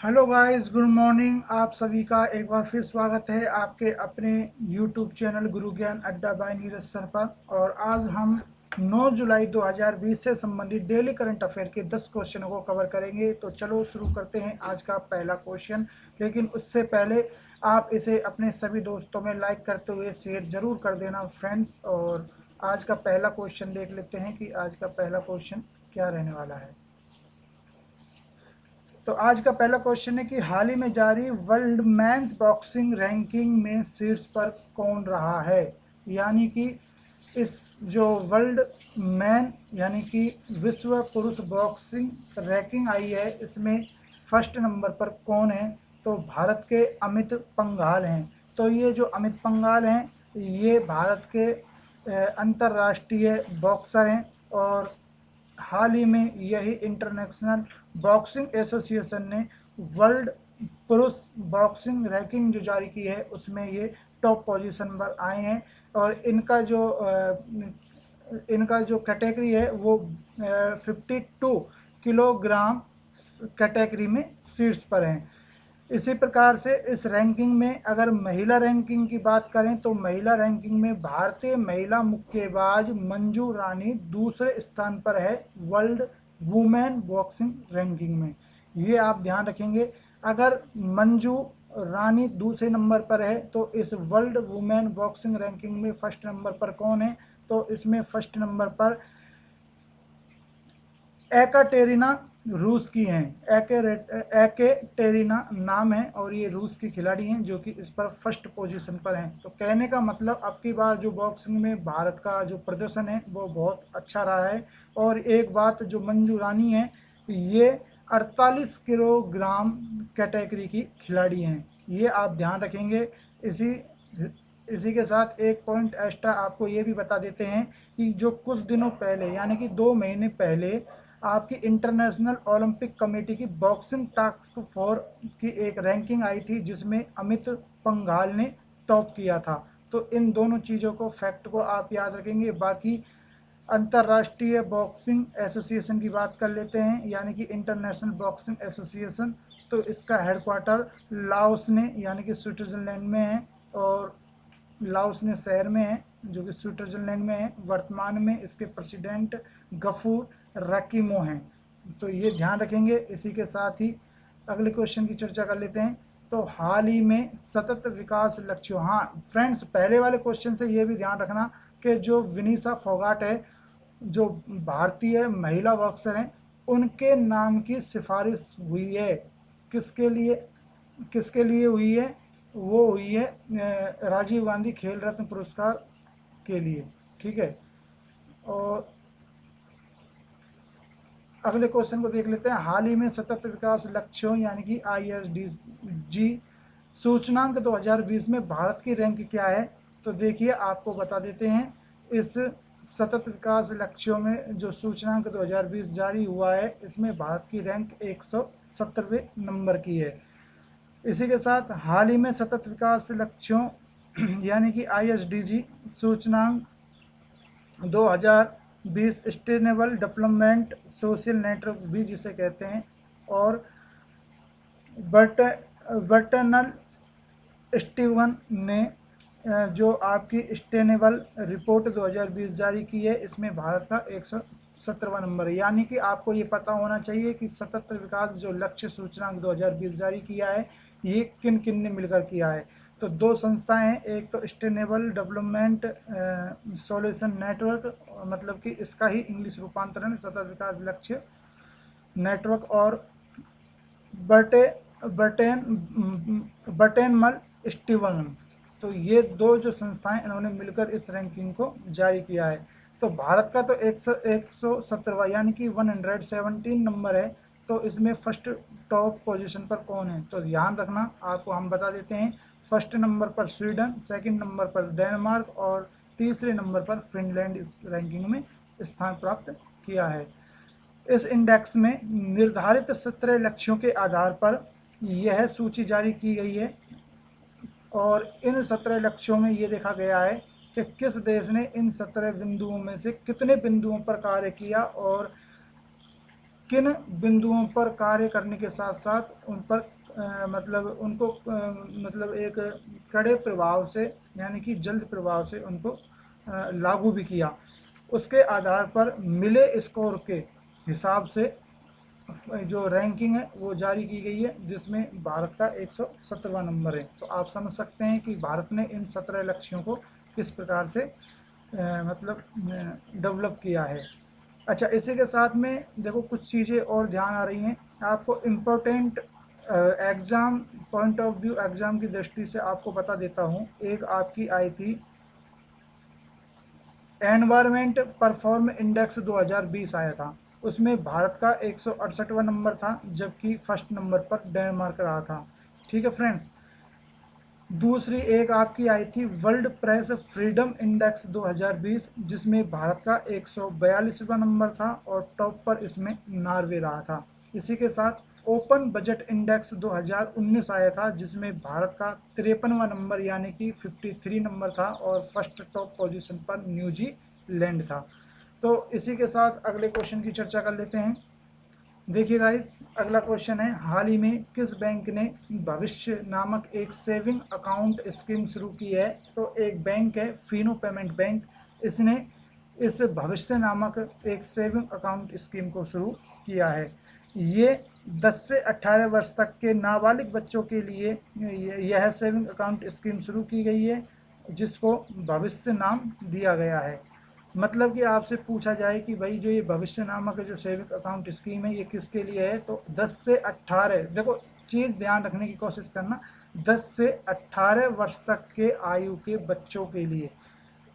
Hello guys, good morning. आप सभी का एक बार फिर स्वागत है आपके अपने यूट्यूब चैनल गुरु ज्ञान अड्डा बाय नीरज सर पर। और आज हम 9 जुलाई 2020 से संबंधित डेली करंट अफेयर के 10 क्वेश्चनों को कवर करेंगे। तो चलो शुरू करते हैं आज का पहला क्वेश्चन। लेकिन उससे पहले आप इसे अपने सभी दोस्तों में लाइक करते हुए शेयर जरूर कर देना फ्रेंड्स। और आज का पहला क्वेश्चन देख लेते हैं कि आज का पहला क्वेश्चन क्या रहने वाला है। तो आज का पहला क्वेश्चन है कि हाल ही में जारी वर्ल्ड मेंस बॉक्सिंग रैंकिंग में शीर्ष पर कौन रहा है। यानी कि इस जो वर्ल्ड मैन यानी कि विश्व पुरुष बॉक्सिंग रैंकिंग आई है, इसमें फर्स्ट नंबर पर कौन है। तो भारत के अमित पंघाल हैं। तो ये जो अमित पंघाल हैं, ये भारत के अंतर्राष्ट्रीय बॉक्सर हैं। और हाल ही में यही इंटरनेशनल बॉक्सिंग एसोसिएशन ने वर्ल्ड पुरुष बॉक्सिंग रैंकिंग जो जारी की है, उसमें ये टॉप पोजीशन पर आए हैं। और इनका जो कैटेगरी है वो 52 किलोग्राम कैटेगरी में शीर्ष पर हैं। इसी प्रकार से इस रैंकिंग में अगर महिला रैंकिंग की बात करें तो महिला रैंकिंग में भारतीय महिला मुक्केबाज मंजू रानी दूसरे स्थान पर है वर्ल्ड वुमेन बॉक्सिंग रैंकिंग में। ये आप ध्यान रखेंगे। अगर मंजू रानी दूसरे नंबर पर है तो इस वर्ल्ड वुमेन बॉक्सिंग रैंकिंग में फर्स्ट नंबर पर कौन है। तो इसमें फर्स्ट नंबर पर एकाटेरिना रूस की हैं। एकेटेरिना नाम है और ये रूस की खिलाड़ी हैं जो कि इस पर फर्स्ट पोजीशन पर हैं। तो कहने का मतलब अब की बार जो बॉक्सिंग में भारत का जो प्रदर्शन है वो बहुत अच्छा रहा है। और एक बात, जो मंजू रानी है, ये 48 किलोग्राम कैटेगरी की खिलाड़ी हैं। ये आप ध्यान रखेंगे। इसी इसी के साथ एक पॉइंट एक्स्ट्रा आपको ये भी बता देते हैं कि जो कुछ दिनों पहले यानी कि 2 महीने पहले आपकी इंटरनेशनल ओलंपिक कमेटी की बॉक्सिंग टास्क फोर्स की एक रैंकिंग आई थी जिसमें अमित पंघाल ने टॉप किया था। तो इन दोनों चीज़ों को फैक्ट को आप याद रखेंगे। बाकी अंतर्राष्ट्रीय बॉक्सिंग एसोसिएशन की बात कर लेते हैं, यानी कि इंटरनेशनल बॉक्सिंग एसोसिएशन। तो इसका हेडक्वार्टर लाओस ने यानी कि स्विट्जरलैंड में है। और लाओस ने शहर में है जो कि स्विट्जरलैंड में है। वर्तमान में इसके प्रेसिडेंट गफूर रकीमो हैं। तो ये ध्यान रखेंगे। इसी के साथ ही अगले क्वेश्चन की चर्चा कर लेते हैं। तो हाल ही में सतत विकास लक्ष्यों, हाँ फ्रेंड्स, पहले वाले क्वेश्चन से ये भी ध्यान रखना कि जो विनीसा फोगाट है, जो भारतीय महिला बॉक्सर हैं, उनके नाम की सिफारिश हुई है। किसके लिए किसके लिए हुई है। वो हुई है राजीव गांधी खेल रत्न पुरस्कार के लिए। ठीक है। और अगले क्वेश्चन को देख लेते हैं। हाल ही में सतत विकास लक्ष्यों यानी कि ISDG सूचनांक 2020 में भारत की रैंक क्या है। तो देखिए, आपको बता देते हैं। इस सतत विकास लक्ष्यों में जो सूचनांक 2020 जारी हुआ है, इसमें भारत की रैंक 170वें नंबर की है। इसी के साथ हाल ही में सतत विकास लक्ष्यों यानी कि ISDG सूचनांक 2020 sustainable development social network भी जिसे कहते हैं, और बर्ट बर्टनल स्टीवन ने जो आपकी सस्टेनेबल रिपोर्ट 2020 जारी की है, इसमें भारत का 117वां नंबर है। यानी कि आपको ये पता होना चाहिए कि सतत विकास जो लक्ष्य सूचकांक 2020 जारी किया है, ये किन किन ने मिलकर किया है। तो दो संस्थाएं हैं, एक तो सस्टेनेबल डेवलपमेंट सॉल्यूशन नेटवर्क, मतलब कि इसका ही इंग्लिश रूपांतरण सतत विकास लक्ष्य नेटवर्क, और बर्टे बर्टेन बर्टेनमल स्टीवन। तो ये दो जो संस्थाएं, इन्होंने मिलकर इस रैंकिंग को जारी किया है। तो भारत का तो 117वां यानी कि 117 नंबर है। तो इसमें फर्स्ट टॉप पोजीशन पर कौन है। तो ध्यान रखना, आपको हम बता देते हैं। फर्स्ट नंबर पर स्वीडन, सेकंड नंबर पर डेनमार्क और तीसरे नंबर पर फिनलैंड इस रैंकिंग में स्थान प्राप्त किया है। इस इंडेक्स में निर्धारित 17 लक्ष्यों के आधार पर यह सूची जारी की गई है। और इन 17 लक्ष्यों में ये देखा गया है कि किस देश ने इन 17 बिंदुओं में से कितने बिंदुओं पर कार्य किया और किन बिंदुओं पर कार्य करने के साथ साथ उन पर मतलब उनको मतलब एक कड़े प्रभाव से यानी कि जल्द प्रभाव से उनको लागू भी किया। उसके आधार पर मिले स्कोर के हिसाब से जो रैंकिंग है वो जारी की गई है, जिसमें भारत का 117वां नंबर है। तो आप समझ सकते हैं कि भारत ने इन 17 लक्ष्यों को किस प्रकार से मतलब डेवलप किया है। अच्छा, इसी के साथ में देखो कुछ चीज़ें और ध्यान आ रही हैं आपको, important exam point of view, exam की दृष्टि से आपको बता देता हूँ। एक आपकी आई थी एनवायरमेंट परफॉर्म इंडेक्स 2020 आया था, उसमें भारत का 168वां नंबर था, जबकि फर्स्ट नंबर पर डेनमार्क रहा था। ठीक है फ्रेंड्स। दूसरी एक आपकी आई थी वर्ल्ड प्रेस फ्रीडम इंडेक्स 2020, जिसमें भारत का 142वां नंबर था और टॉप पर इसमें नॉर्वे रहा था। इसी के साथ ओपन बजट इंडेक्स 2019 आया था, जिसमें भारत का 53वां नंबर यानी कि 53 नंबर था और फर्स्ट टॉप पोजीशन पर न्यूजीलैंड था। तो इसी के साथ अगले क्वेश्चन की चर्चा कर लेते हैं। देखिए गाइस, अगला क्वेश्चन है, हाल ही में किस बैंक ने भविष्य नामक एक सेविंग अकाउंट स्कीम शुरू की है? तो एक बैंक है फिनो पेमेंट बैंक, इसने इस भविष्य नामक एक सेविंग अकाउंट स्कीम को शुरू किया है। ये 10 से 18 वर्ष तक के नाबालिग बच्चों के लिए यह सेविंग अकाउंट स्कीम शुरू की गई है, जिसको भविष्य नाम दिया गया है। मतलब कि आपसे पूछा जाए कि भाई जो ये भविष्य नामक जो सेविंग अकाउंट स्कीम है ये किसके लिए है, तो 10 से 18, देखो चीज़ ध्यान रखने की कोशिश करना, 10 से 18 वर्ष तक के आयु के बच्चों के लिए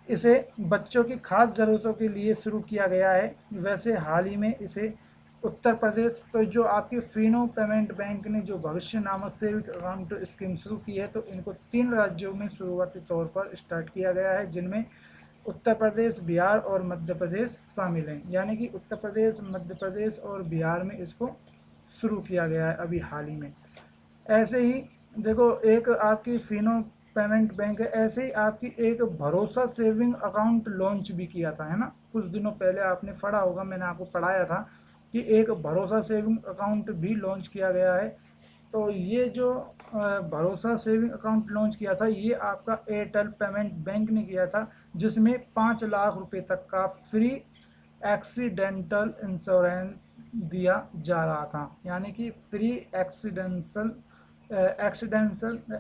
इसे बच्चों की खास ज़रूरतों के लिए शुरू किया गया है। वैसे हाल ही में इसे उत्तर प्रदेश, तो जो आपकी फिनो पेमेंट बैंक ने जो भविष्य नामक सेविंग अकाउंट स्कीम शुरू की है, तो इनको 3 राज्यों में शुरुआती तौर पर स्टार्ट किया गया है, जिनमें उत्तर प्रदेश, बिहार और मध्य प्रदेश शामिल हैं। यानी कि उत्तर प्रदेश, मध्य प्रदेश और बिहार में इसको शुरू किया गया है अभी हाल ही में। ऐसे ही देखो एक आपकी फिनो पेमेंट बैंक है, ऐसे ही आपकी एक भरोसा सेविंग अकाउंट लॉन्च भी किया था, है ना, कुछ दिनों पहले आपने पढ़ा होगा, मैंने आपको पढ़ाया था कि एक भरोसा सेविंग अकाउंट भी लॉन्च किया गया है। तो ये जो भरोसा सेविंग अकाउंट लॉन्च किया था ये आपका एयरटेल पेमेंट बैंक ने किया था, जिसमें 5 लाख रुपए तक का फ्री एक्सीडेंटल इंश्योरेंस दिया जा रहा था। यानी कि फ्री एक्सीडेंटल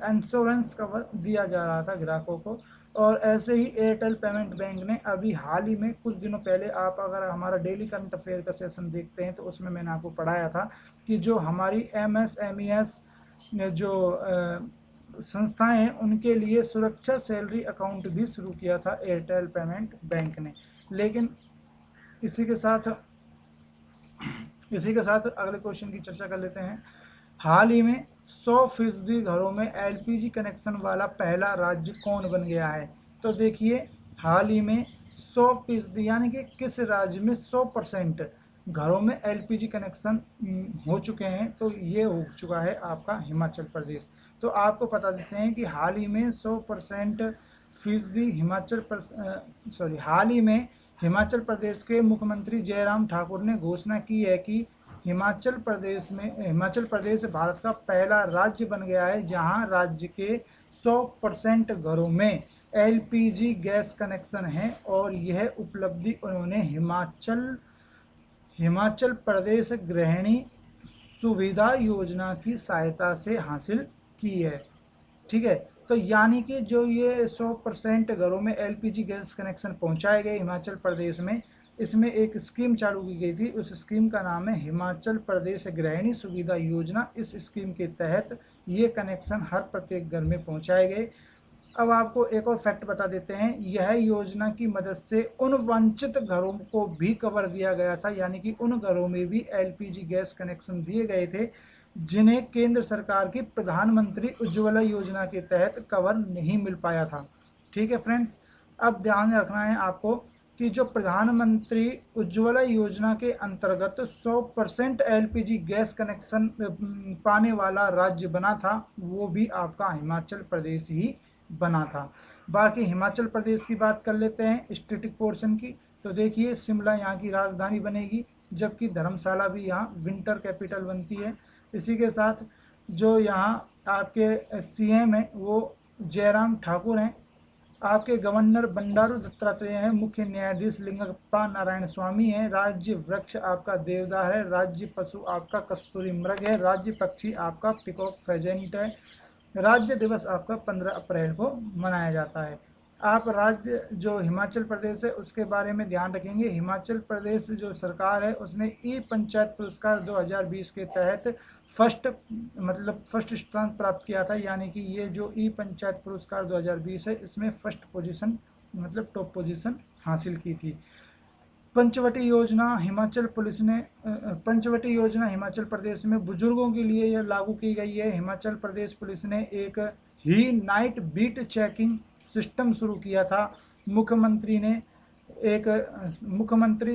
इंश्योरेंस कवर दिया जा रहा था ग्राहकों को। और ऐसे ही एयरटेल पेमेंट बैंक ने अभी हाल ही में कुछ दिनों पहले, आप अगर हमारा डेली करंट अफेयर का सेशन देखते हैं तो उसमें मैंने आपको पढ़ाया था कि जो हमारी MSMES जो संस्थाएं हैं उनके लिए सुरक्षा सैलरी अकाउंट भी शुरू किया था एयरटेल पेमेंट बैंक ने। लेकिन इसी के साथ अगले क्वेश्चन की चर्चा कर लेते हैं। हाल ही में 100% घरों में LPG कनेक्शन वाला पहला राज्य कौन बन गया है? तो देखिए हाल ही में 100% यानी कि किस राज्य में 100% घरों में LPG कनेक्शन हो चुके हैं, तो ये हो चुका है आपका हिमाचल प्रदेश। तो आपको बता देते हैं कि हाल ही में 100% फीसदी हाल ही में हिमाचल प्रदेश के मुख्यमंत्री जयराम ठाकुर ने घोषणा की है कि हिमाचल प्रदेश भारत का पहला राज्य बन गया है जहां राज्य के 100% घरों में LPG गैस कनेक्शन है। और यह उपलब्धि उन्होंने हिमाचल प्रदेश गृहिणी सुविधा योजना की सहायता से हासिल की है। ठीक है, तो यानी कि जो ये 100% घरों में LPG गैस कनेक्शन पहुंचाए गए हिमाचल प्रदेश में, इसमें एक स्कीम चालू की गई थी, उस स्कीम का नाम है हिमाचल प्रदेश गृहिणी सुविधा योजना। इस स्कीम के तहत ये कनेक्शन हर प्रत्येक घर में पहुंचाए गए। अब आपको एक और फैक्ट बता देते हैं, यह योजना की मदद से उन वंचित घरों को भी कवर दिया गया था, यानी कि उन घरों में भी LPG गैस कनेक्शन दिए गए थे जिन्हें केंद्र सरकार की प्रधानमंत्री उज्ज्वला योजना के तहत कवर नहीं मिल पाया था। ठीक है फ्रेंड्स, अब ध्यान रखना है आपको कि जो प्रधानमंत्री उज्ज्वला योजना के अंतर्गत 100% LPG गैस कनेक्शन पाने वाला राज्य बना था, वो भी आपका हिमाचल प्रदेश ही बना था। बाकी हिमाचल प्रदेश की बात कर लेते हैं स्टैटिक पोर्शन की। तो देखिए शिमला यहाँ की राजधानी बनेगी, जबकि धर्मशाला भी यहाँ विंटर कैपिटल बनती है। इसी के साथ जो यहाँ आपके सीएम हैं वो जयराम ठाकुर हैं, आपके गवर्नर बंडारू दत्तात्रेय हैं, मुख्य न्यायाधीश लिंगप्पा नारायण स्वामी हैं, राज्य वृक्ष आपका देवदार है, राज्य पशु आपका कस्तूरी मृग है, राज्य पक्षी आपका पिकॉक फेजेंट है, राज्य दिवस आपका 15 अप्रैल को मनाया जाता है। आप राज्य जो हिमाचल प्रदेश है उसके बारे में ध्यान रखेंगे। हिमाचल प्रदेश जो सरकार है उसने ई पंचायत पुरस्कार 2020 के तहत फर्स्ट स्थान प्राप्त किया था, यानी कि ये जो ई पंचायत पुरस्कार 2020 है इसमें फर्स्ट पोजीशन मतलब टॉप पोजीशन हासिल की थी। पंचवटी योजना हिमाचल प्रदेश में बुजुर्गों के लिए यह लागू की गई है। हिमाचल प्रदेश पुलिस ने एक ही नाइट बीट चेकिंग सिस्टम शुरू किया था। मुख्यमंत्री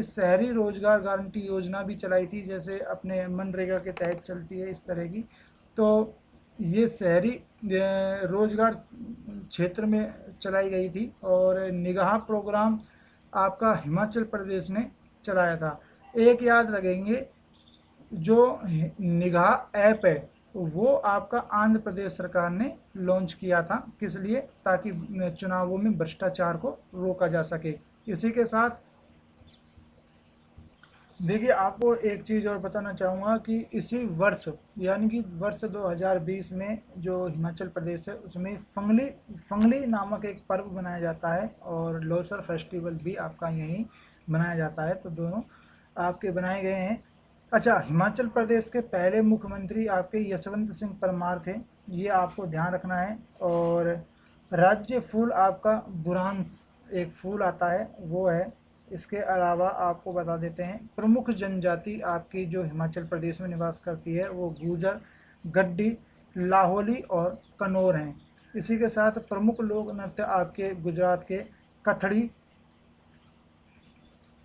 शहरी रोजगार गारंटी योजना भी चलाई थी, जैसे अपने मनरेगा के तहत चलती है इस तरह की। तो ये शहरी रोजगार क्षेत्र में चलाई गई थी और निगाह प्रोग्राम आपका हिमाचल प्रदेश ने चलाया था। एक याद रखेंगे, जो निगाह ऐप है वो आपका आंध्र प्रदेश सरकार ने लॉन्च किया था। किस लिए? ताकि चुनावों में भ्रष्टाचार को रोका जा सके। इसी के साथ देखिए, आपको एक चीज़ और बताना चाहूँगा कि इसी वर्ष यानी कि वर्ष 2020 में जो हिमाचल प्रदेश है उसमें फंगली नामक एक पर्व मनाया जाता है और लोसर फेस्टिवल भी आपका यहीं मनाया जाता है। तो दोनों आपके बनाए गए हैं। अच्छा, हिमाचल प्रदेश के पहले मुख्यमंत्री आपके यशवंत सिंह परमार थे, ये आपको ध्यान रखना है। और राज्य फूल आपका बुरांस एक फूल आता है वो है। इसके अलावा आपको बता देते हैं प्रमुख जनजाति आपकी जो हिमाचल प्रदेश में निवास करती है वो गुर्जर, गड्डी, लाहौली और कन्नौर हैं। इसी के साथ प्रमुख लोक नृत्य आपके गुजरात के कथड़ी,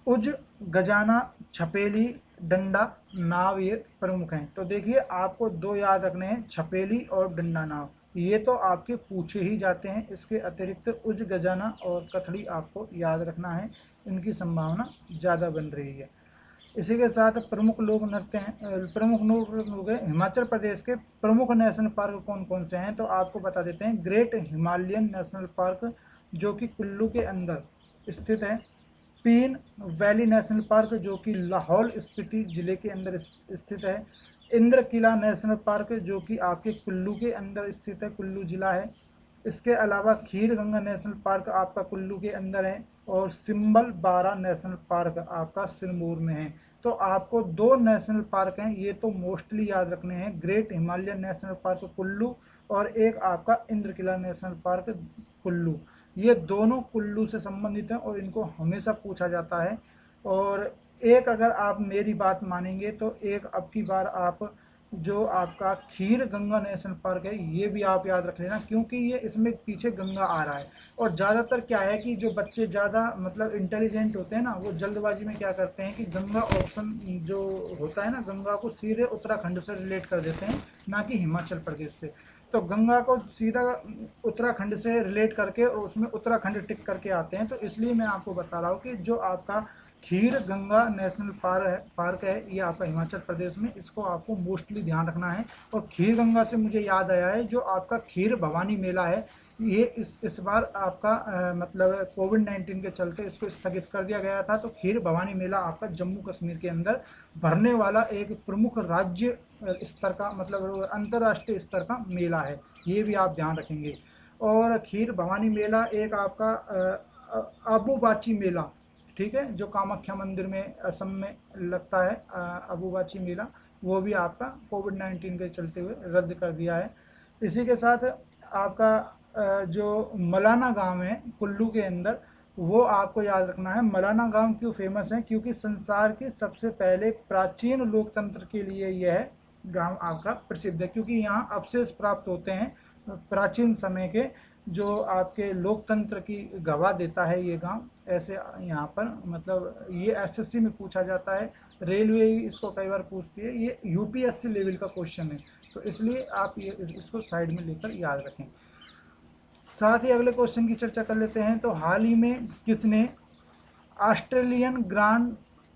उज, गजाना, छपेली, डंडा, नाव ये प्रमुख हैं। तो देखिए, आपको दो याद रखने हैं, छपेली और डंडा नाव, ये तो आपके पूछे ही जाते हैं। इसके अतिरिक्त उज, गजाना और कथड़ी आपको याद रखना है, इनकी संभावना ज़्यादा बन रही है। इसी के साथ प्रमुख लोक नृत्य हैं, प्रमुख लोक हो गए। हिमाचल प्रदेश के प्रमुख नेशनल पार्क कौन कौन से हैं, तो आपको बता देते हैं। ग्रेट हिमालयन नेशनल पार्क जो कि कुल्लू के अंदर स्थित है, पीन वैली नेशनल पार्क जो कि लाहौल स्पीति जिले के अंदर स्थित है, इंद्र किला नेशनल पार्क जो कि आपके कुल्लू के अंदर स्थित है, कुल्लू जिला है। इसके अलावा खीर गंगा नेशनल पार्क आपका कुल्लू के अंदर है और सिंबल बारा नेशनल पार्क आपका सिरमौर में है। तो आपको दो नेशनल पार्क हैं, ये तो मोस्टली याद रखने हैं, great Himalayan national park Kullu और एक आपका इंद्र किला नेशनल पार्क कुल्लू। ये दोनों कुल्लू से संबंधित हैं और इनको हमेशा पूछा जाता है। और एक अगर आप मेरी बात मानेंगे तो एक अब की बार आप जो आपका खीर गंगा नेशनल पार्क है ये भी आप याद रख लेना, क्योंकि ये इसमें पीछे गंगा आ रहा है। और ज़्यादातर क्या है कि जो बच्चे ज़्यादा मतलब इंटेलिजेंट होते हैं ना, वो जल्दबाजी में क्या करते हैं कि गंगा ऑप्शन जो होता है ना, गंगा को सीधे उत्तराखंड से रिलेट कर देते हैं, ना कि हिमाचल प्रदेश से। तो गंगा को सीधा उत्तराखंड से रिलेट करके और उसमें उत्तराखंड टिक करके आते हैं। तो इसलिए मैं आपको बता रहा हूँ कि जो आपका खीर गंगा नेशनल पार्क है ये आपका हिमाचल प्रदेश में, इसको आपको मोस्टली ध्यान रखना है। और खीर गंगा से मुझे याद आया है, जो आपका खीर भवानी मेला है ये इस बार आपका मतलब कोविड-19 के चलते इसको स्थगित कर दिया गया था। तो खीर भवानी मेला आपका जम्मू कश्मीर के अंदर भरने वाला एक प्रमुख राज्य स्तर का मतलब अंतर्राष्ट्रीय स्तर का मेला है, ये भी आप ध्यान रखेंगे। और खीर भवानी मेला एक आपका अबुबाची मेला, ठीक है, जो कामाख्या मंदिर में असम में लगता है, अबुबाची मेला, वो भी आपका कोविड-19 के चलते हुए रद्द कर दिया है। इसी के साथ आपका जो मलाना गांव है कुल्लू के अंदर, वो आपको याद रखना है। मलाना गांव क्यों फेमस है? क्योंकि संसार के सबसे पहले प्राचीन लोकतंत्र के लिए यह गांव आपका प्रसिद्ध है, क्योंकि यहाँ अवशेष प्राप्त होते हैं प्राचीन समय के, जो आपके लोकतंत्र की गवाह देता है ये गांव। ऐसे यहाँ पर मतलब ये एसएससी में पूछा जाता है, रेलवे इसको कई बार पूछती है, ये यूपीएससी लेवल का क्वेश्चन है, तो इसलिए आप ये इसको साइड में लेकर याद रखें। साथ ही अगले क्वेश्चन की चर्चा कर लेते हैं। तो हाल ही में किसने ऑस्ट्रेलियन ग्रांड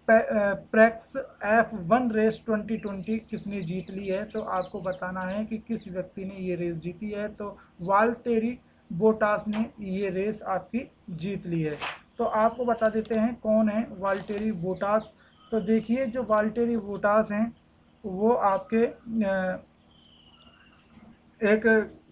प्रेक्स F1 रेस 2020 किसने जीत ली है? तो आपको बताना है कि किस व्यक्ति ने ये रेस जीती है। तो वाल्टेरी बोटास ने ये रेस आपकी जीत ली है। तो आपको बता देते हैं कौन है वाल्टेरी बोटास। तो देखिए जो वाल्टेरी बोटास हैं वो आपके एक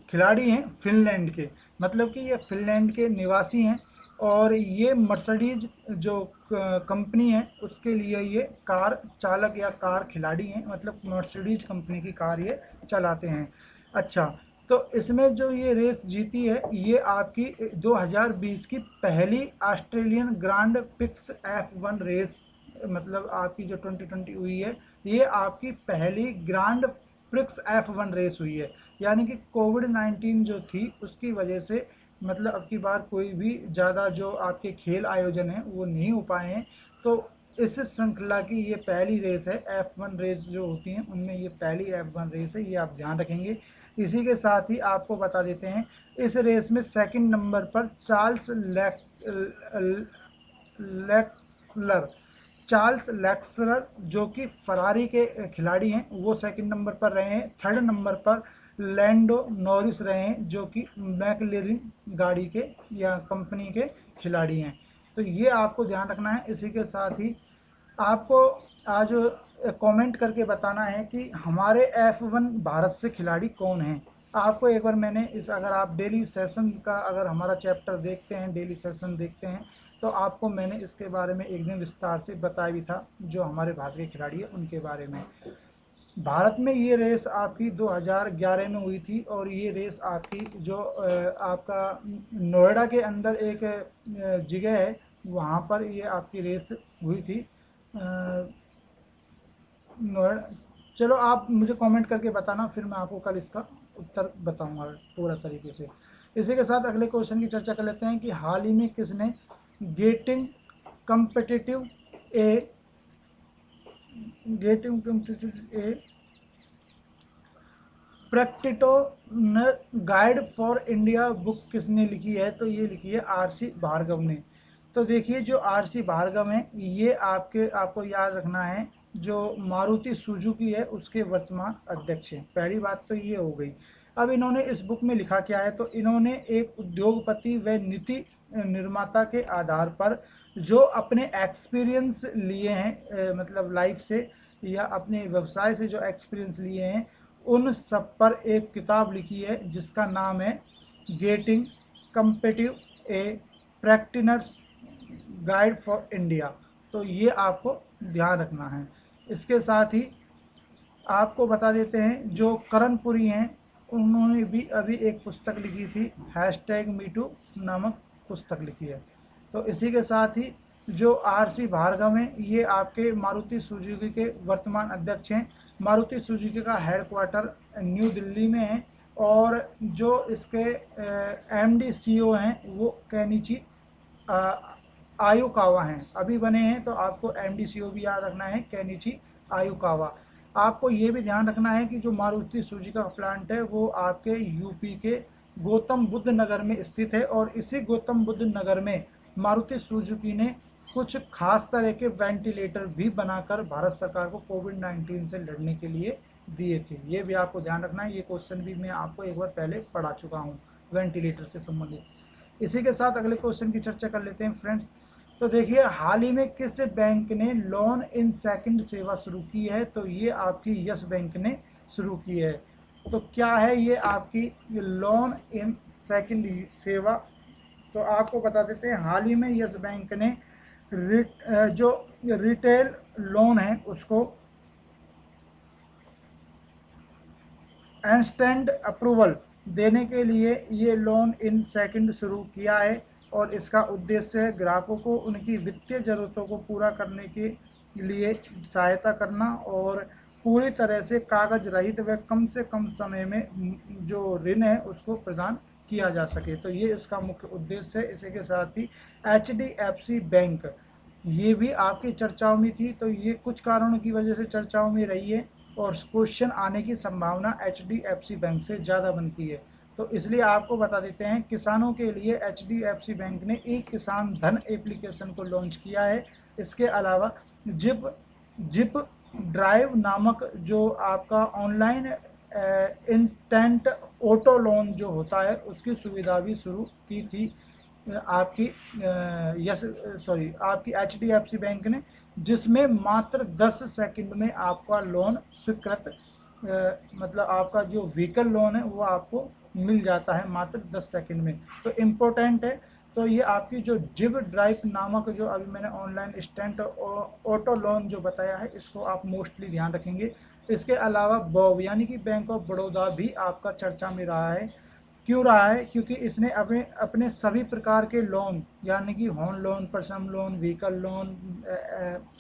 खिलाड़ी हैं फिनलैंड के, मतलब कि ये फिनलैंड के निवासी हैं और ये मर्सिडीज जो कंपनी है उसके लिए ये कार चालक या कार खिलाड़ी हैं, मतलब मर्सिडीज कंपनी की कार ये चलाते हैं। अच्छा, तो इसमें जो ये रेस जीती है ये आपकी 2020 की पहली Australian grand pics F1 race, मतलब आपकी जो 2020 हुई है ये आपकी पहली ग्रांड प्रिक्स F1 रेस हुई है। यानी कि कोविड-19 जो थी उसकी वजह से मतलब अब की बार कोई भी ज़्यादा जो आपके खेल आयोजन हैं वो नहीं हो पाए हैं। तो इस श्रृंखला की ये पहली रेस है। F1 रेस जो होती हैं उनमें ये पहली F1 रेस है, ये आप ध्यान रखेंगे। इसी के साथ ही आपको बता देते हैं इस रेस में सेकंड नंबर पर लेक्सलर चार्ल्स लेक्सलर जो कि फरारी के खिलाड़ी हैं वो सेकंड नंबर पर रहे हैं। थर्ड नंबर पर लैंडो नॉरिस रहे हैं जो कि मैकलेरिन गाड़ी के या कंपनी के खिलाड़ी हैं। तो ये आपको ध्यान रखना है। इसी के साथ ही आपको आज कमेंट करके बताना है कि हमारे F1 भारत से खिलाड़ी कौन हैं। आपको एक बार मैंने इस अगर आप डेली सेशन का अगर हमारा चैप्टर देखते हैं, डेली सेशन देखते हैं, तो आपको मैंने इसके बारे में एक दिन विस्तार से बताया भी था जो हमारे भारत के खिलाड़ी हैं उनके बारे में। भारत में ये रेस आपकी 2011 में हुई थी और ये रेस आपकी जो आपका नोएडा के अंदर एक जगह है वहाँ पर ये आपकी रेस हुई थी नोएडा। चलो आप मुझे कमेंट करके बताना, फिर मैं आपको कल इसका उत्तर बताऊंगा पूरा तरीके से। इसी के साथ अगले क्वेश्चन की चर्चा कर लेते हैं कि हाल ही में किसने getting competitive a practitioner guide for India book किसने लिखी है? तो ये लिखी है RC भार्गव ने। तो देखिए जो RC भार्गव हैं ये आपको याद रखना है जो मारुति सुजुकी है उसके वर्तमान अध्यक्ष हैं। पहली बात तो ये हो गई। अब इन्होंने इस बुक में लिखा क्या है? तो इन्होंने एक उद्योगपति व नीति निर्माता के आधार पर जो अपने एक्सपीरियंस लिए हैं मतलब लाइफ से या अपने व्यवसाय से जो एक्सपीरियंस लिए हैं उन सब पर एक किताब लिखी है जिसका नाम है getting competitive a practitioner's guide for India. तो ये आपको ध्यान रखना है। इसके साथ ही आपको बता देते हैं जो करणपुरी हैं उन्होंने भी अभी एक पुस्तक लिखी थी #MeToo नामक पुस्तक लिखी है। तो इसी के साथ ही जो RC भार्गव हैं ये आपके मारुति सुजुकी के वर्तमान अध्यक्ष हैं। मारुति सुजुकी का हेडक्वार्टर न्यू दिल्ली में है और जो इसके MD CEO हैं वो केनिची आयुकावा हैं, अभी बने हैं। तो आपको MD CEO भी याद रखना है केनिची आयुकावा। आपको ये भी ध्यान रखना है कि जो मारुति सुजुकी का प्लांट है वो आपके यूपी के गौतम बुद्ध नगर में स्थित है और इसी गौतम बुद्ध नगर में मारुति सुजुकी ने कुछ खास तरह के वेंटिलेटर भी बनाकर भारत सरकार को कोविड-19 से लड़ने के लिए दिए थे। ये भी आपको ध्यान रखना है। ये क्वेश्चन भी मैं आपको एक बार पहले पढ़ा चुका हूँ वेंटिलेटर से संबंधित। इसी के साथ अगले क्वेश्चन की चर्चा कर लेते हैं फ्रेंड्स। तो देखिए हाल ही में किस बैंक ने लोन इन सेकंड सेवा शुरू की है? तो ये आपकी यस बैंक ने शुरू की है। तो क्या है ये आपकी लोन इन सेकंड सेवा? तो आपको बता देते हैं हाल ही में यस बैंक ने जो रिटेल लोन है उसको इंस्टेंट अप्रूवल देने के लिए ये लोन इन सेकंड शुरू किया है और इसका उद्देश्य है ग्राहकों को उनकी वित्तीय ज़रूरतों को पूरा करने के लिए सहायता करना और पूरी तरह से कागज रहित व कम से कम समय में जो ऋण है उसको प्रदान किया जा सके। तो ये इसका मुख्य उद्देश्य है। इसी के साथ ही HDFC बैंक ये भी आपकी चर्चाओं में थी। तो ये कुछ कारणों की वजह से चर्चाओं में रही है और क्वेश्चन आने की संभावना HDFC बैंक से ज़्यादा बनती है। तो इसलिए आपको बता देते हैं किसानों के लिए HDFC बैंक ने एक किसान धन एप्लीकेशन को लॉन्च किया है इसके अलावा जिप जिप ड्राइव नामक जो आपका ऑनलाइन इंस्टेंट ऑटो लोन जो होता है उसकी सुविधा भी शुरू की थी आपकी यस सॉरी आपकी HDFC बैंक ने, जिसमें मात्र 10 सेकंड में आपका लोन स्वीकृत मतलब आपका जो व्हीकल लोन है वो आपको मिल जाता है मात्र 10 सेकंड में। तो इम्पोर्टेंट है। तो ये आपकी जो जिप ड्राइव नामक जो अभी मैंने ऑनलाइन इंस्टेंट ऑटो लोन जो बताया है इसको आप मोस्टली ध्यान रखेंगे। इसके अलावा बॉब यानी कि बैंक ऑफ बड़ौदा भी आपका चर्चा में रहा है। क्यों रहा है? क्योंकि इसने अपने अपने सभी प्रकार के लोन यानी कि home loan, personal loan, vehicle loan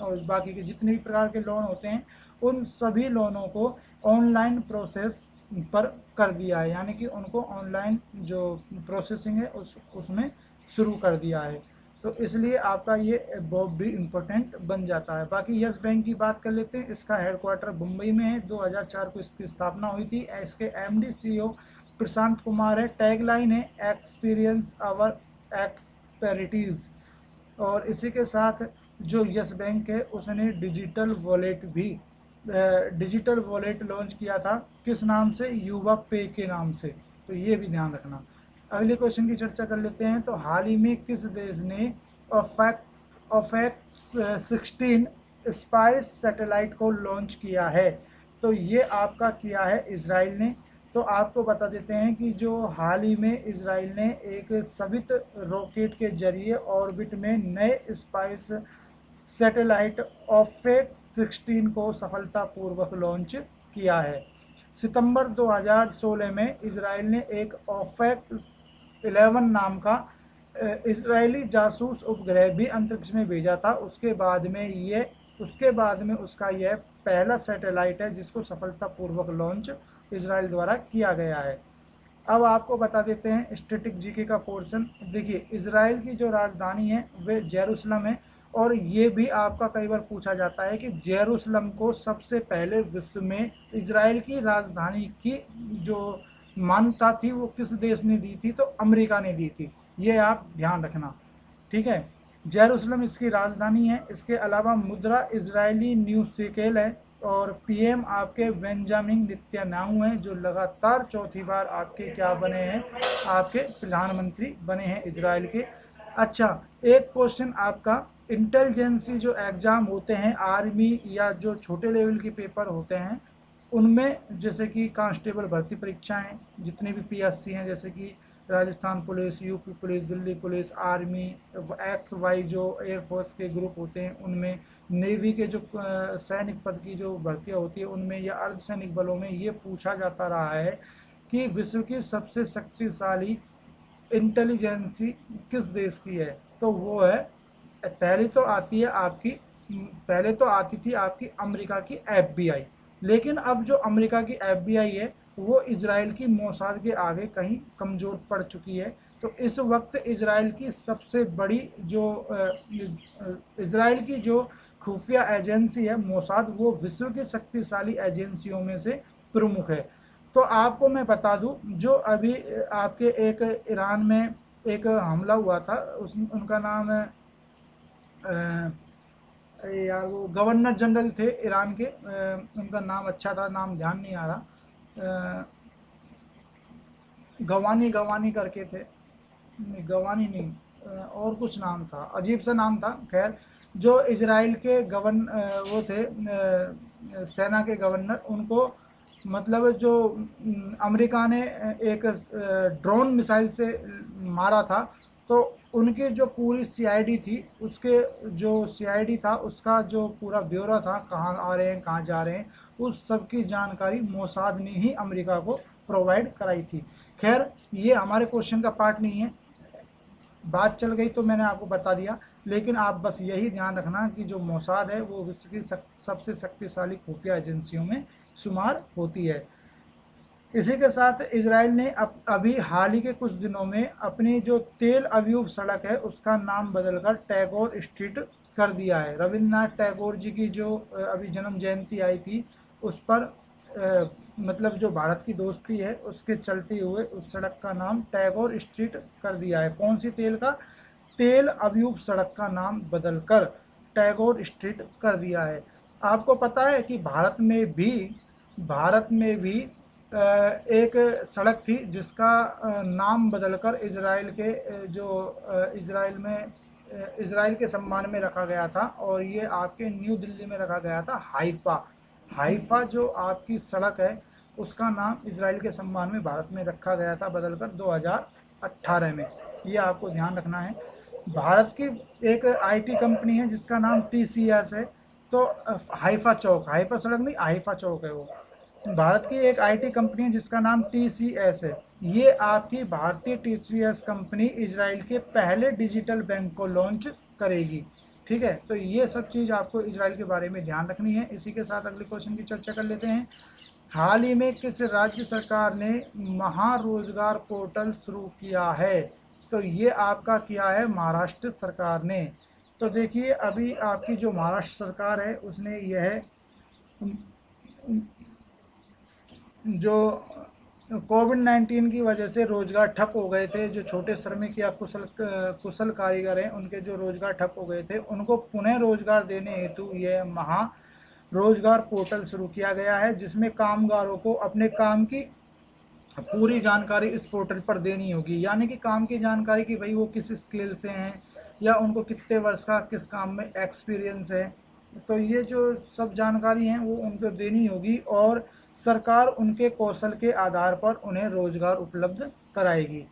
और बाकी के जितने भी प्रकार के लोन होते हैं उन सभी लोनों को ऑनलाइन प्रोसेस पर कर दिया है, यानी कि उनको ऑनलाइन जो प्रोसेसिंग है उसमें शुरू कर दिया है। तो इसलिए आपका ये बॉब भी इम्पोर्टेंट बन जाता है। बाकी यस बैंक की बात कर लेते हैं। इसका हेडक्वार्टर मुंबई में है। 2004 को इसकी स्थापना हुई थी। इसके MD CEO प्रशांत कुमार है। टैगलाइन है एक्सपीरियंस आवर एक्सपेरिटीज। और इसी के साथ जो यस बैंक है उसने डिजिटल वॉलेट लॉन्च किया था। किस नाम से? युवा पे के नाम से। तो ये भी ध्यान रखना। अगले क्वेश्चन की चर्चा कर लेते हैं। तो हाल ही में किस देश ने ऑफेक 16 स्पाइस सैटेलाइट को लॉन्च किया है? तो ये आपका किया है इजराइल ने। तो आपको बता देते हैं कि जो हाल ही में इजराइल ने एक सवित रॉकेट के जरिए ऑर्बिट में नए स्पाइस सैटेलाइट ऑफेक 16 को सफलतापूर्वक लॉन्च किया है। सितंबर 2016 में इजराइल ने एक ऑफेक 11 नाम का इजरायली जासूस उपग्रह भी अंतरिक्ष में भेजा था। उसके बाद में उसका यह पहला सैटेलाइट है जिसको सफलतापूर्वक लॉन्च इजराइल द्वारा किया गया है। अब आपको बता देते हैं स्टैटिक जीके का पोर्शन। देखिए, इजराइल की जो राजधानी है वे जेरूसलम है। और ये भी आपका कई बार पूछा जाता है कि जेरूसलम को सबसे पहले विश्व में इजराइल की राजधानी की जो मान्यता थी वो किस देश ने दी थी? तो अमेरिका ने दी थी। ये आप ध्यान रखना, ठीक है। जेरूसलम इसकी राजधानी है। इसके अलावा मुद्रा इजरायली न्यू शेकेल है। और PM आपके बेंजामिन नेतन्याहू हैं जो लगातार चौथी बार आपके क्या बने हैं? आपके प्रधानमंत्री बने हैं इजराइल के। अच्छा, एक क्वेश्चन आपका इंटेलिजेंसी जो एग्ज़ाम होते हैं आर्मी या जो छोटे लेवल के पेपर होते हैं उनमें, जैसे कि कांस्टेबल भर्ती परीक्षाएं जितने भी PSC हैं, जैसे कि Rajasthan police, UP police, Delhi police, army, XY जो एयरफोर्स के ग्रुप होते हैं उनमें, नेवी के जो सैनिक पद की जो भर्तियाँ होती है उनमें, या अर्धसैनिक बलों में, ये पूछा जाता रहा है कि विश्व की सबसे शक्तिशाली इंटेलिजेंसी किस देश की है? तो वो है, पहले तो आती थी आपकी अमेरिका की FBI। लेकिन अब जो अमेरिका की FBI है वो इजराइल की मोसाद के आगे कहीं कमज़ोर पड़ चुकी है। तो इस वक्त इजराइल की सबसे बड़ी जो इजराइल की जो खुफिया एजेंसी है मोसाद, वो विश्व की शक्तिशाली एजेंसियों में से प्रमुख है। तो आपको मैं बता दूं, जो अभी आपके एक ईरान में एक हमला हुआ था, उनका नाम है यार वो गवर्नर जनरल थे ईरान के, उनका नाम अच्छा था, नाम ध्यान नहीं आ रहा, गवानी करके थे, नहीं गवानी नहीं, और कुछ नाम था, अजीब सा नाम था। खैर, जो इजराइल के वो थे सेना के गवर्नर, उनको मतलब जो अमेरिका ने एक ड्रोन मिसाइल से मारा था। तो उनकी जो पूरी CID थी, उसके जो CID था उसका जो पूरा ब्यौरा था, कहाँ आ रहे हैं कहाँ जा रहे हैं, उस सब की जानकारी मोसाद ने ही अमेरिका को प्रोवाइड कराई थी। खैर, ये हमारे क्वेश्चन का पार्ट नहीं है, बात चल गई तो मैंने आपको बता दिया। लेकिन आप बस यही ध्यान रखना कि जो मोसाद है वो विश्व की सबसे शक्तिशाली खुफिया एजेंसियों में शुमार होती है। इसी के साथ इजराइल ने अभी हाल ही के कुछ दिनों में अपनी जो तेल अव्यूह सड़क है उसका नाम बदलकर टैगोर स्ट्रीट कर दिया है। रविंद्रनाथ टैगोर जी की जो अभी जन्म जयंती आई थी उस पर मतलब जो भारत की दोस्ती है उसके चलते हुए उस सड़क का नाम टैगोर स्ट्रीट कर दिया है। कौन सी तेल अव्यूह सड़क का नाम बदलकर टैगोर स्ट्रीट कर दिया है। आपको पता है कि भारत में भी एक सड़क थी जिसका नाम बदलकर इजराइल के इजराइल के सम्मान में रखा गया था, और ये आपके न्यू दिल्ली में रखा गया था हाइफा। हाइफा जो आपकी सड़क है उसका नाम इजराइल के सम्मान में भारत में रखा गया था बदलकर 2018 में। ये आपको ध्यान रखना है। भारत की एक आईटी कंपनी है जिसका नाम टीसीएस है। तो हाइफा सड़क नहीं, हाइफा चौक है वो। भारत की एक आईटी कंपनी है जिसका नाम टीसीएस है। ये आपकी भारतीय टीसीएस कंपनी इजराइल के पहले डिजिटल बैंक को लॉन्च करेगी। ठीक है, तो ये सब चीज़ आपको इजराइल के बारे में ध्यान रखनी है। इसी के साथ अगले क्वेश्चन की चर्चा कर लेते हैं। हाल ही में किस राज्य सरकार ने महारोजगार पोर्टल शुरू किया है? तो ये आपका किया है महाराष्ट्र सरकार ने। तो देखिए, अभी आपकी जो महाराष्ट्र सरकार है उसने यह जो कोविड-19 की वजह से रोजगार ठप हो गए थे, जो छोटे श्रमिक या कुशल कारीगर हैं उनके जो रोजगार ठप हो गए थे उनको पुनः रोजगार देने हेतु यह महा रोजगार पोर्टल शुरू किया गया है, जिसमें कामगारों को अपने काम की पूरी जानकारी इस पोर्टल पर देनी होगी। यानी कि काम की जानकारी कि भाई वो किस स्किल से हैं या उनको कितने वर्ष का किस काम में एक्सपीरियंस है। तो ये जो सब जानकारी हैं वो उनको देनी होगी, और सरकार उनके कौशल के आधार पर उन्हें रोजगार उपलब्ध कराएगी।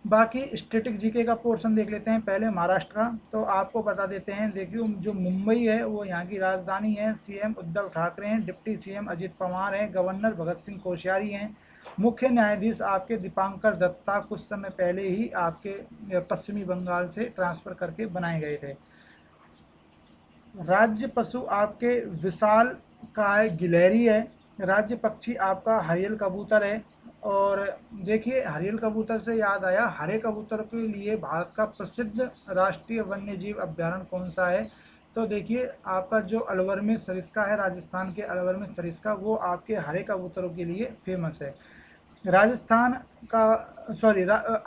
बाकी स्टैटिक जीके का पोर्शन देख लेते हैं पहले महाराष्ट्र का। तो आपको बता देते हैं, देखिए जो मुंबई है वो यहाँ की राजधानी है। सीएम उद्धव ठाकरे हैं, डिप्टी सीएम अजित पवार हैं, गवर्नर भगत सिंह कोश्यारी हैं, मुख्य न्यायाधीश आपके दीपांकर दत्ता कुछ समय पहले ही आपके पश्चिमी बंगाल से ट्रांसफ़र करके बनाए गए थे। राज्य पशु आपके विशाल काय गिलहरी है। राज्य पक्षी आपका हरियल कबूतर है। और देखिए, हरियल कबूतर से याद आया, हरे कबूतर के लिए भारत का प्रसिद्ध राष्ट्रीय वन्य जीव अभ्यारण्य कौन सा है? तो देखिए, आपका जो अलवर में सरिस्का है, राजस्थान के अलवर में सरिस्का, वो आपके हरे कबूतरों के लिए फेमस है।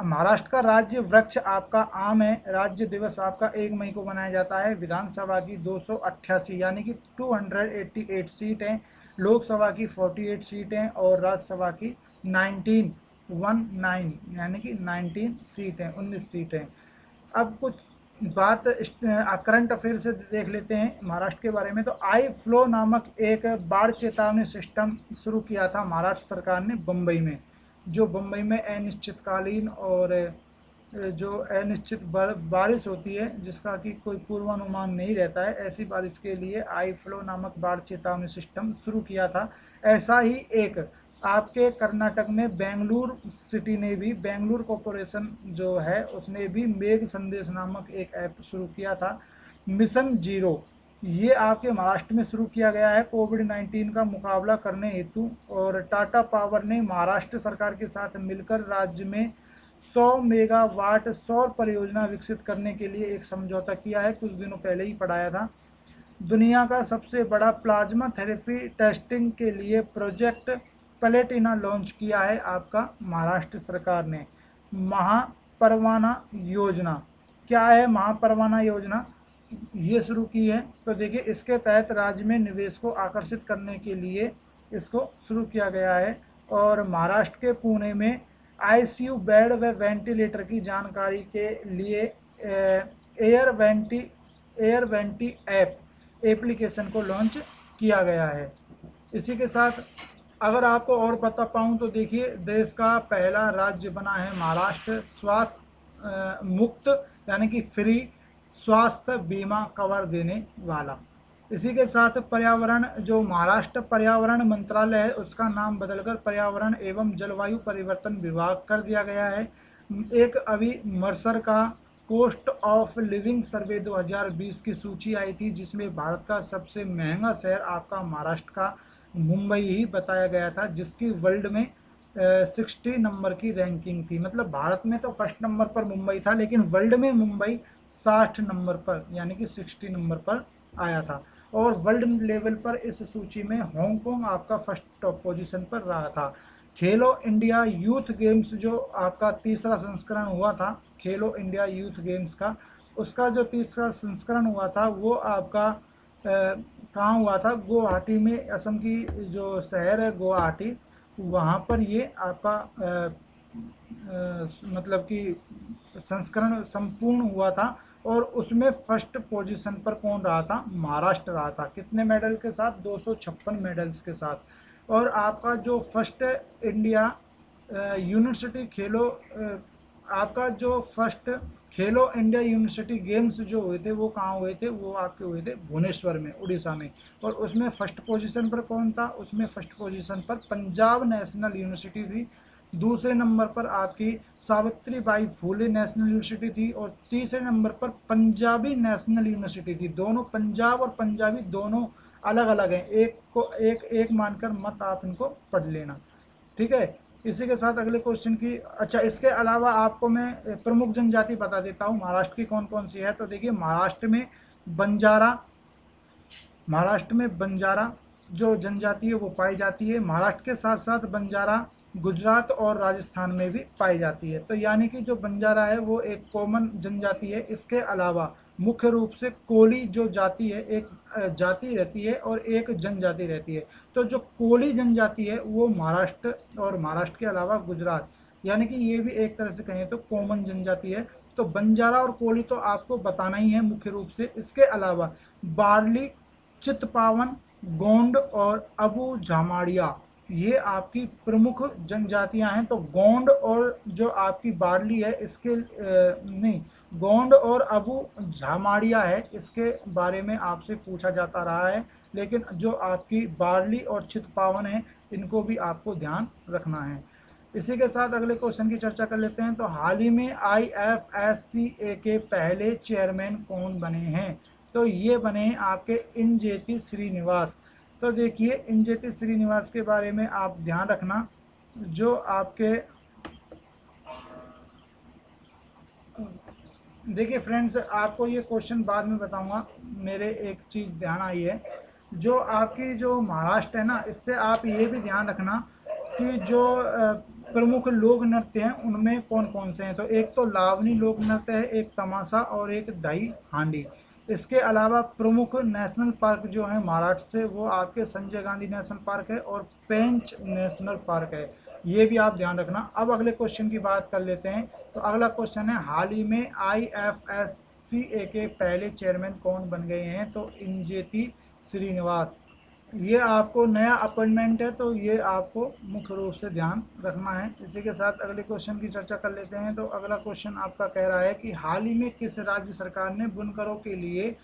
महाराष्ट्र का राज्य वृक्ष आपका आम है। राज्य दिवस आपका 1 मई को मनाया जाता है। विधानसभा की 288 यानी कि 288 सीट हैं, लोकसभा की 48 सीट हैं, और राज्यसभा की 19 यानी कि 19 सीट हैं, 19 सीट हैं। अब कुछ बात करंट अफेयर से देख लेते हैं महाराष्ट्र के बारे में। तो आई फ्लो नामक एक बाढ़ चेतावनी सिस्टम शुरू किया था महाराष्ट्र सरकार ने बम्बई में। जो बम्बई में अनिश्चितकालीन और जो अनिश्चित बारिश होती है जिसका कि कोई पूर्वानुमान नहीं रहता है, ऐसी बारिश के लिए आई फ्लो नामक बाढ़ चेतावनी सिस्टम शुरू किया था। ऐसा ही एक आपके कर्नाटक में बेंगलुरु सिटी ने भी, बेंगलुरु कॉरपोरेशन जो है उसने भी मेघ संदेश नामक एक ऐप शुरू किया था। मिशन जीरो ये आपके महाराष्ट्र में शुरू किया गया है कोविड-19 का मुकाबला करने हेतु। और टाटा पावर ने महाराष्ट्र सरकार के साथ मिलकर राज्य में 100 मेगावाट सौर परियोजना विकसित करने के लिए एक समझौता किया है, कुछ दिनों पहले ही पढ़ाया था। दुनिया का सबसे बड़ा प्लाज्मा थेरेपी टेस्टिंग के लिए प्रोजेक्ट प्लेटिना लॉन्च किया है आपका महाराष्ट्र सरकार ने। महापरवाना योजना क्या है? महापरवाना योजना ये शुरू की है। तो देखिए, इसके तहत राज्य में निवेश को आकर्षित करने के लिए इसको शुरू किया गया है। और महाराष्ट्र के पुणे में आईसीयू बेड व वेंटिलेटर की जानकारी के लिए एयर वेंटी ऐप एप्लीकेशन को लॉन्च किया गया है। इसी के साथ अगर आपको और बता पाऊँ तो देखिए, देश का पहला राज्य बना है महाराष्ट्र स्वास्थ्य मुक्त यानी कि फ्री स्वास्थ्य बीमा कवर देने वाला। इसी के साथ पर्यावरण, जो महाराष्ट्र पर्यावरण मंत्रालय है उसका नाम बदलकर पर्यावरण एवं जलवायु परिवर्तन विभाग कर दिया गया है। एक अभी मर्सर का कॉस्ट ऑफ लिविंग सर्वे 2020 की सूची आई थी, जिसमें भारत का सबसे महंगा शहर आपका महाराष्ट्र का मुंबई ही बताया गया था, जिसकी वर्ल्ड में 60 नंबर की रैंकिंग थी। मतलब भारत में तो फर्स्ट नंबर पर मुंबई था, लेकिन वर्ल्ड में मुंबई 60 नंबर पर यानी कि 60 नंबर पर आया था। और वर्ल्ड लेवल पर इस सूची में हांगकांग आपका फर्स्ट टॉप पोजीशन पर रहा था। खेलो इंडिया यूथ गेम्स जो आपका तीसरा संस्करण हुआ था खेलो इंडिया यूथ गेम्स का, उसका जो तीसरा संस्करण हुआ था वो आपका कहाँ हुआ था, गुवाहाटी में, असम की जो शहर है गुवाहाटी, वहाँ पर ये आपका मतलब कि संस्करण संपूर्ण हुआ था। और उसमें फर्स्ट पोजीशन पर कौन रहा था, महाराष्ट्र रहा था। कितने मेडल के साथ, 256 मेडल्स के साथ। और आपका जो फर्स्ट इंडिया यूनिवर्सिटी खेलो आपका जो फर्स्ट खेलो इंडिया यूनिवर्सिटी गेम्स जो हुए थे वो कहाँ हुए थे, वो आपके हुए थे भुवनेश्वर में, उड़ीसा में। और उसमें फर्स्ट पोजीशन पर कौन था, उसमें फर्स्ट पोजीशन पर पंजाब नेशनल यूनिवर्सिटी थी। दूसरे नंबर पर आपकी Savitri by Phule national university थी। और तीसरे नंबर पर पंजाबी नेशनल यूनिवर्सिटी थी। दोनों पंजाब और पंजाबी दोनों अलग अलग हैं, एक को एक एक मानकर मत आप इनको पढ़ लेना, ठीक है। इसी के साथ अगले क्वेश्चन की, अच्छा इसके अलावा आपको मैं प्रमुख जनजाति बता देता हूँ महाराष्ट्र की कौन कौन सी है। तो देखिए बंजारा महाराष्ट्र में बंजारा जो जनजाति है वो पाई जाती है। महाराष्ट्र के साथ साथ बंजारा गुजरात और राजस्थान में भी पाई जाती है। तो यानी कि जो बंजारा है वो एक कॉमन जनजाति है। इसके अलावा मुख्य रूप से कोली जो जाति है, एक जाति रहती है और एक जनजाति रहती है। तो जो कोली जनजाति है वो महाराष्ट्र, और महाराष्ट्र के अलावा गुजरात, यानी कि ये भी एक तरह से कहें तो कॉमन जनजाति है। तो बंजारा और कोली तो आपको बताना ही है मुख्य रूप से। इसके अलावा बार्ली, चितपावन, गोंड और अबू झामाड़िया, ये आपकी प्रमुख जनजातियां हैं। तो गोंड और जो आपकी बार्ली है इसके नहीं, गोंड और अबू झामाड़िया है, इसके बारे में आपसे पूछा जाता रहा है। लेकिन जो आपकी बार्ली और चितपावन है इनको भी आपको ध्यान रखना है। इसी के साथ अगले क्वेश्चन की चर्चा कर लेते हैं। तो हाल ही में IFSCA के पहले चेयरमैन कौन बने हैं। तो ये बने हैं आपके इंजेति श्रीनिवास। तो देखिए इंजेति श्रीनिवास के बारे में आप ध्यान रखना, जो आपके देखिए फ्रेंड्स, आपको ये क्वेश्चन बाद में बताऊंगा, मेरे एक चीज़ ध्यान आई है। जो आपकी जो महाराष्ट्र है ना, इससे आप ये भी ध्यान रखना कि जो प्रमुख लोक नृत्य हैं उनमें कौन कौन से हैं। तो एक तो लावनी लोक नृत्य है, एक तमाशा और एक दही हांडी। इसके अलावा प्रमुख नेशनल पार्क जो है महाराष्ट्र से, वो आपके संजय गांधी नेशनल पार्क है और पेंच नेशनल पार्क है। ये भी आप ध्यान रखना। अब अगले क्वेश्चन की बात कर लेते हैं। तो अगला क्वेश्चन है, हाल ही में IFSCA के पहले चेयरमैन कौन बन गए हैं। तो इंजेति श्रीनिवास, ये आपको नया अपॉइंटमेंट है, तो ये आपको मुख्य रूप से ध्यान रखना है। इसी के साथ अगले क्वेश्चन की चर्चा कर लेते हैं। तो अगला क्वेश्चन आपका कह रहा है कि हाल ही में किस राज्य सरकार ने बुनकरों के लिए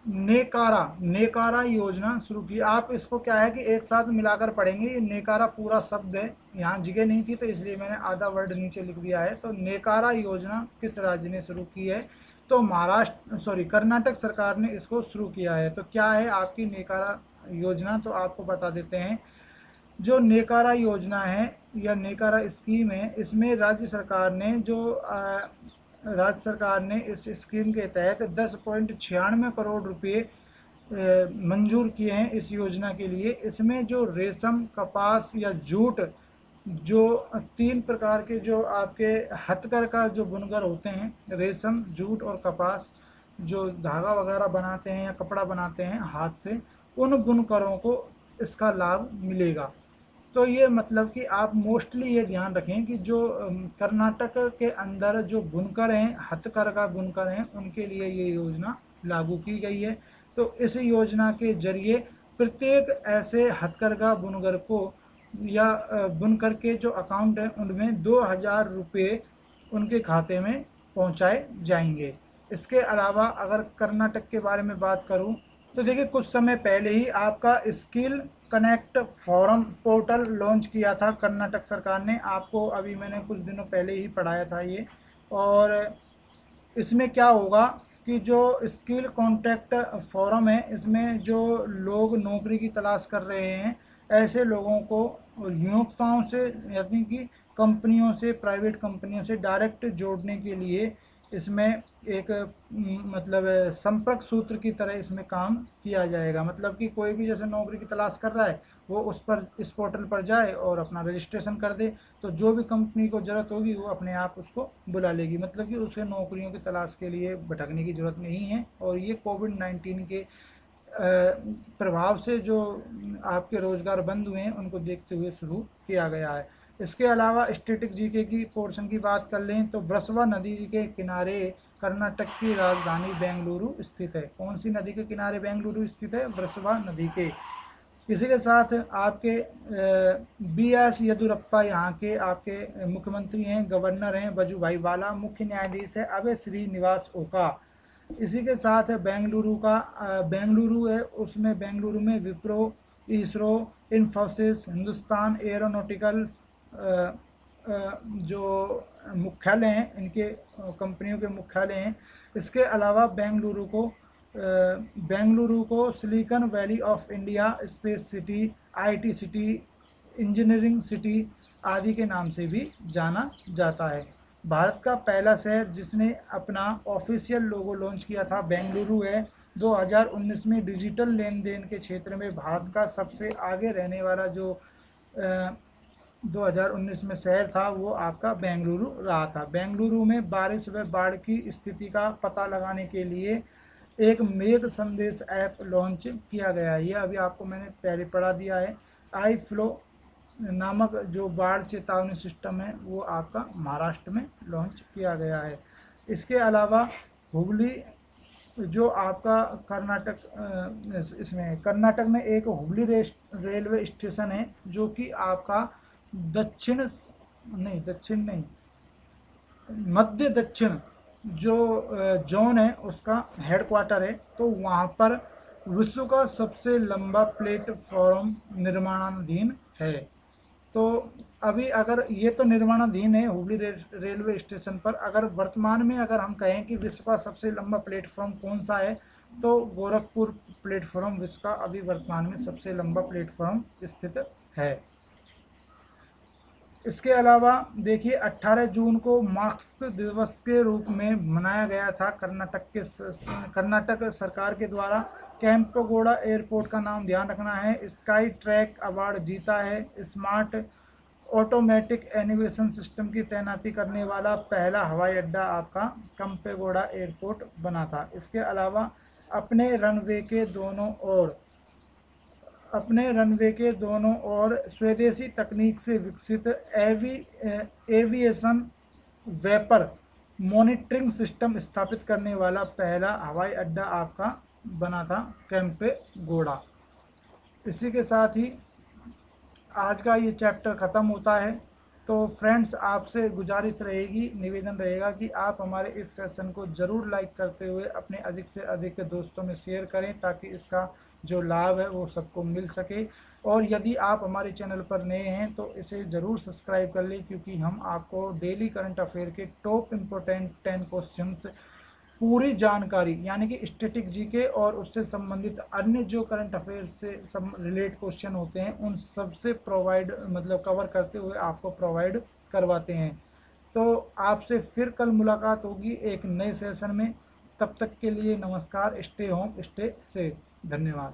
नेकारा योजना शुरू की। आप इसको क्या है कि एक साथ मिलाकर पढ़ेंगे। ये नेकारा पूरा शब्द है, यहाँ जगह नहीं थी तो इसलिए मैंने आधा वर्ड नीचे लिख दिया है। तो नेकारा योजना किस राज्य ने शुरू की है। तो कर्नाटक सरकार ने इसको शुरू किया है। तो क्या है आपकी नेकारा योजना, तो आपको बता देते हैं। जो नेकारा योजना है या नेकारा स्कीम है, इसमें राज्य सरकार ने इस स्कीम के तहत 10.96 करोड़ रुपए मंजूर किए हैं इस योजना के लिए। इसमें जो रेशम, कपास या जूट, जो 3 प्रकार के जो आपके हथकरघा जो बुनकर होते हैं, रेशम, जूट और कपास, जो धागा वगैरह बनाते हैं या कपड़ा बनाते हैं हाथ से, उन बुनकरों को इसका लाभ मिलेगा। तो ये मतलब कि आप मोस्टली ये ध्यान रखें कि जो कर्नाटक के अंदर जो बुनकर हैं, हथकरघा बुनकर हैं, उनके लिए ये योजना लागू की गई है। तो इस योजना के जरिए प्रत्येक ऐसे हथकरघा बुनकर को या बुनकर के जो अकाउंट हैं उनमें 2000 रुपये उनके खाते में पहुंचाए जाएंगे। इसके अलावा अगर कर्नाटक के बारे में बात करूं, तो देखिए कुछ समय पहले ही आपका skill connect forum portal launch किया था कर्नाटक सरकार ने। आपको अभी मैंने कुछ दिनों पहले ही पढ़ाया था ये। और इसमें क्या होगा कि जो स्किल कॉन्टैक्ट फॉरम है, इसमें जो लोग नौकरी की तलाश कर रहे हैं ऐसे लोगों को नियोक्ताओं से, यानी कि कंपनियों से, प्राइवेट कंपनियों से डायरेक्ट जोड़ने के लिए इसमें एक मतलब संपर्क सूत्र की तरह इसमें काम किया जाएगा। मतलब कि कोई भी जैसे नौकरी की तलाश कर रहा है वो उस पर इस पोर्टल पर जाए और अपना रजिस्ट्रेशन कर दे, तो जो भी कंपनी को ज़रूरत होगी वो अपने आप उसको बुला लेगी। मतलब कि उसे नौकरियों की तलाश के लिए भटकने की ज़रूरत नहीं है। और ये कोविड-19 के प्रभाव से जो आपके रोज़गार बंद हुए हैं उनको देखते हुए शुरू किया गया है। इसके अलावा स्टैटिक जीके की पोर्शन की बात कर लें तो वृषभा नदी के किनारे कर्नाटक की राजधानी बेंगलुरु स्थित है। कौन सी नदी के किनारे बेंगलुरु स्थित है? वृषभा नदी के। इसी के साथ आपके बी एस येदियुरप्पा यहाँ के आपके मुख्यमंत्री हैं, गवर्नर हैं वजुभाई वाला, मुख्य न्यायाधीश है अभय श्रीनिवास ओका। इसी के साथ है बेंगलुरु का बेंगलुरु है, उसमें बेंगलुरु में विप्रो, इसरो, इन्फोसिस, हिंदुस्तान एरोनॉटिकल जो मुख्यालय हैं, इनके कंपनियों के मुख्यालय हैं। इसके अलावा बेंगलुरु को silicon valley of India, space city, IT city, engineering city आदि के नाम से भी जाना जाता है। भारत का पहला शहर जिसने अपना ऑफिशियल लोगो लॉन्च किया था बेंगलुरु है। 2019 में डिजिटल लेन देन के क्षेत्र में भारत का सबसे आगे रहने वाला जो 2019 में शहर था वो आपका बेंगलुरु रहा था। बेंगलुरु में बारिश व बाढ़ की स्थिति का पता लगाने के लिए एक मेघ संदेश ऐप लॉन्च किया गया है। यह अभी आपको मैंने पहले पढ़ा दिया है। आई फ्लो नामक जो बाढ़ चेतावनी सिस्टम है वो आपका महाराष्ट्र में लॉन्च किया गया है। इसके अलावा हुबली जो आपका कर्नाटक में एक हुबली रेलवे स्टेशन है जो कि आपका मध्य दक्षिण जो जोन है उसका हेडक्वार्टर है। तो वहाँ पर विश्व का सबसे लंबा प्लेटफॉर्म निर्माणाधीन है। तो अभी अगर ये तो निर्माणाधीन है हुबली रेलवे स्टेशन पर, अगर वर्तमान में अगर हम कहें कि विश्व का सबसे लंबा प्लेटफॉर्म कौन सा है तो गोरखपुर प्लेटफॉर्म विश्व का अभी वर्तमान में सबसे लंबा प्लेटफॉर्म स्थित है। इसके अलावा देखिए 18 जून को मार्क्स दिवस के रूप में मनाया गया था कर्नाटक सरकार के द्वारा। कैंपेगौड़ा एयरपोर्ट का नाम ध्यान रखना है। स्काई ट्रैक अवार्ड जीता है। स्मार्ट ऑटोमेटिक एनिवेशन सिस्टम की तैनाती करने वाला पहला हवाई अड्डा आपका कैंपेगौड़ा एयरपोर्ट बना था। इसके अलावा अपने रनवे के दोनों ओर स्वदेशी तकनीक से विकसित एविएशन वेपर मॉनिटरिंग सिस्टम स्थापित करने वाला पहला हवाई अड्डा आपका बना था कैंपेगौड़ा। इसी के साथ ही आज का ये चैप्टर ख़त्म होता है। तो फ्रेंड्स आपसे गुजारिश रहेगी, निवेदन रहेगा कि आप हमारे इस सेशन को ज़रूर लाइक करते हुए अपने अधिक से अधिक दोस्तों में शेयर करें ताकि इसका जो लाभ है वो सबको मिल सके। और यदि आप हमारे चैनल पर नए हैं तो इसे ज़रूर सब्सक्राइब कर लें क्योंकि हम आपको डेली करंट अफेयर के टॉप इम्पोर्टेंट 10 क्वेश्चंस पूरी जानकारी यानी कि स्टैटिक जीके और उससे संबंधित अन्य जो करंट अफेयर से रिलेट क्वेश्चन होते हैं उन सबसे कवर करते हुए आपको प्रोवाइड करवाते हैं। तो आपसे फिर कल मुलाकात होगी एक नए सेशन में। तब तक के लिए नमस्कार। Stay home stay safe. धन्यवाद।